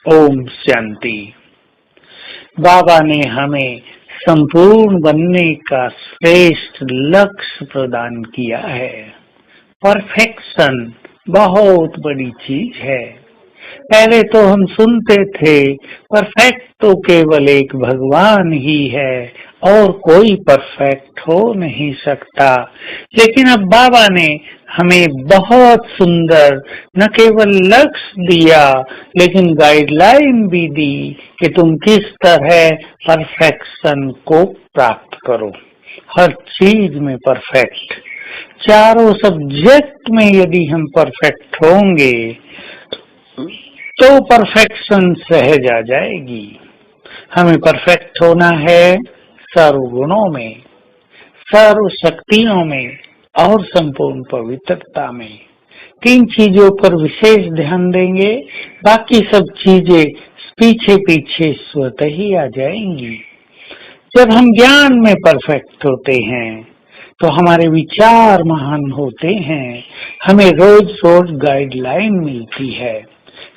ओम शांति। बाबा ने हमें संपूर्ण बनने का श्रेष्ठ लक्ष्य प्रदान किया है। परफेक्शन बहुत बड़ी चीज है। पहले तो हम सुनते थे परफेक्ट तो केवल एक भगवान ही है और कोई परफेक्ट हो नहीं सकता। लेकिन अब बाबा ने हमें बहुत सुंदर न केवल लक्ष्य दिया लेकिन गाइडलाइन भी दी कि तुम किस तरह परफेक्शन को प्राप्त करो। हर चीज में परफेक्ट, चारों सब्जेक्ट में यदि हम परफेक्ट होंगे तो परफेक्शन सहज आ जाएगी। हमें परफेक्ट होना है सर्व गुणों में, सर्व शक्तियों में और संपूर्ण पवित्रता में। तीन चीजों पर विशेष ध्यान देंगे, बाकी सब चीजें पीछे पीछे स्वतः ही आ जाएंगी। जब हम ज्ञान में परफेक्ट होते हैं तो हमारे विचार महान होते हैं। हमें रोज रोज गाइडलाइन मिलती है।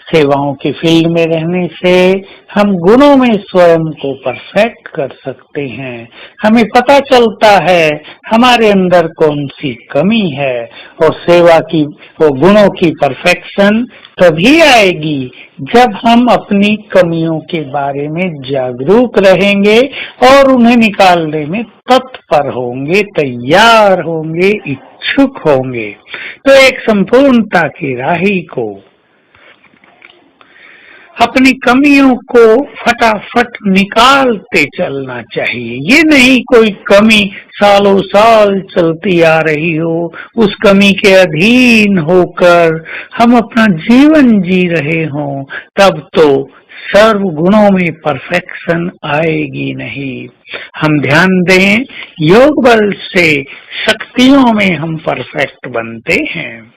सेवाओं की फील्ड में रहने से हम गुणों में स्वयं को परफेक्ट कर सकते हैं। हमें पता चलता है हमारे अंदर कौन सी कमी है और सेवा की वो गुणों की परफेक्शन तभी आएगी जब हम अपनी कमियों के बारे में जागरूक रहेंगे और उन्हें निकालने में तत्पर होंगे, तैयार होंगे, इच्छुक होंगे। तो एक संपूर्णता की राही को अपनी कमियों को फटाफट निकालते चलना चाहिए। ये नहीं कोई कमी सालों साल चलती आ रही हो, उस कमी के अधीन होकर हम अपना जीवन जी रहे हों, तब तो सर्व गुणों में परफेक्शन आएगी नहीं। हम ध्यान दें, योग बल से शक्तियों में हम परफेक्ट बनते हैं।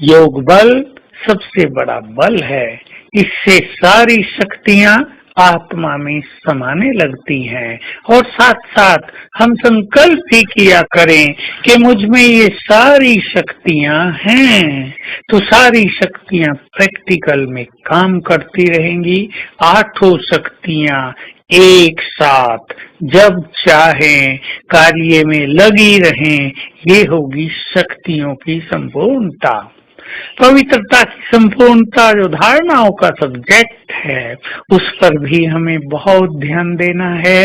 योग बल सबसे बड़ा बल है। इससे सारी शक्तियां आत्मा में समाने लगती हैं और साथ साथ हम संकल्प भी किया करें कि मुझ में ये सारी शक्तियां हैं, तो सारी शक्तियां प्रैक्टिकल में काम करती रहेंगी। आठों शक्तियां एक साथ जब चाहें कार्य में लगी रहें, ये होगी शक्तियों की संपूर्णता। पवित्रता की संपूर्णता जो धारणाओं का सब्जेक्ट है, उस पर भी हमें बहुत ध्यान देना है।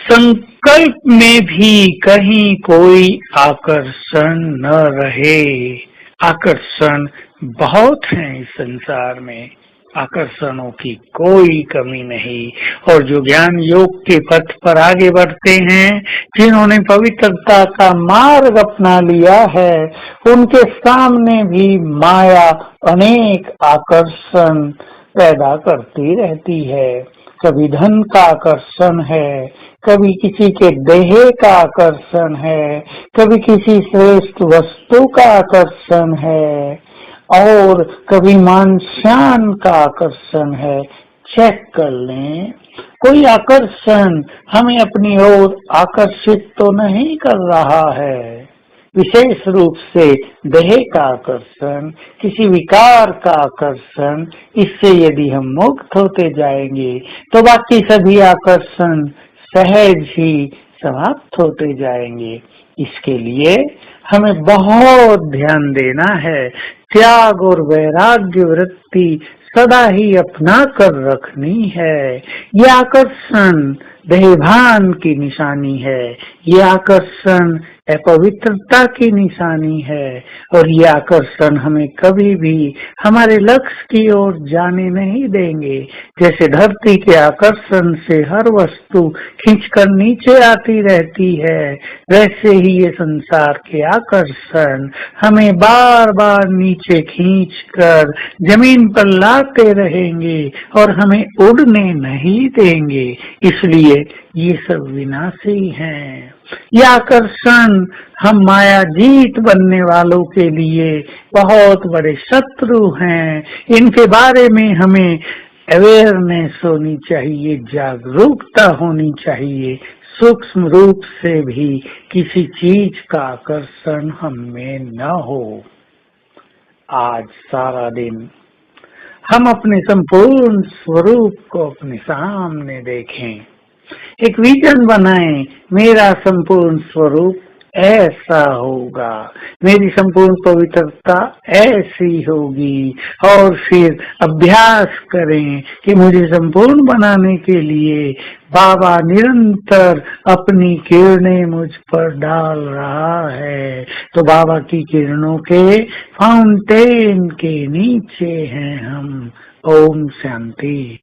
संकल्प में भी कहीं कोई आकर्षण न रहे। आकर्षण बहुत है इस संसार में, आकर्षणों की कोई कमी नहीं। और जो ज्ञान योग के पथ पर आगे बढ़ते हैं, जिन्होंने पवित्रता का मार्ग अपना लिया है, उनके सामने भी माया अनेक आकर्षण पैदा करती रहती है। कभी धन का आकर्षण है, कभी किसी के देह का आकर्षण है, कभी किसी श्रेष्ठ वस्तु का आकर्षण है और कभी मान शान का आकर्षण है। चेक कर लें, कोई आकर्षण हमें अपनी ओर आकर्षित तो नहीं कर रहा है। विशेष रूप से देह का आकर्षण, किसी विकार का आकर्षण, इससे यदि हम मुक्त होते जाएंगे तो बाकी सभी आकर्षण सहज ही समाप्त होते जाएंगे। इसके लिए हमें बहुत ध्यान देना है। त्याग और वैराग्य वृत्ति सदा ही अपना कर रखनी है। ये आकर्षण देहभान की निशानी है, ये आकर्षण अपवित्रता की निशानी है और ये आकर्षण हमें कभी भी हमारे लक्ष्य की ओर जाने नहीं देंगे। जैसे धरती के आकर्षण से हर वस्तु खींचकर नीचे आती रहती है, वैसे ही ये संसार के आकर्षण हमें बार बार नीचे खींचकर जमीन पर लाते रहेंगे और हमें उड़ने नहीं देंगे। इसलिए ये सब विनाशी हैं। ये आकर्षण हम माया जीत बनने वालों के लिए बहुत बड़े शत्रु हैं। इनके बारे में हमें अवेयरनेस होनी चाहिए, जागरूकता होनी चाहिए। सूक्ष्म रूप से भी किसी चीज का आकर्षण हम में न हो। आज सारा दिन हम अपने संपूर्ण स्वरूप को अपने सामने देखें, एक विजन बनाएं, मेरा संपूर्ण स्वरूप ऐसा होगा, मेरी संपूर्ण पवित्रता ऐसी होगी, और फिर अभ्यास करें कि मुझे संपूर्ण बनाने के लिए बाबा निरंतर अपनी किरणें मुझ पर डाल रहा है। तो बाबा की किरणों के फाउंटेन के नीचे हैं हम। ओम शांति।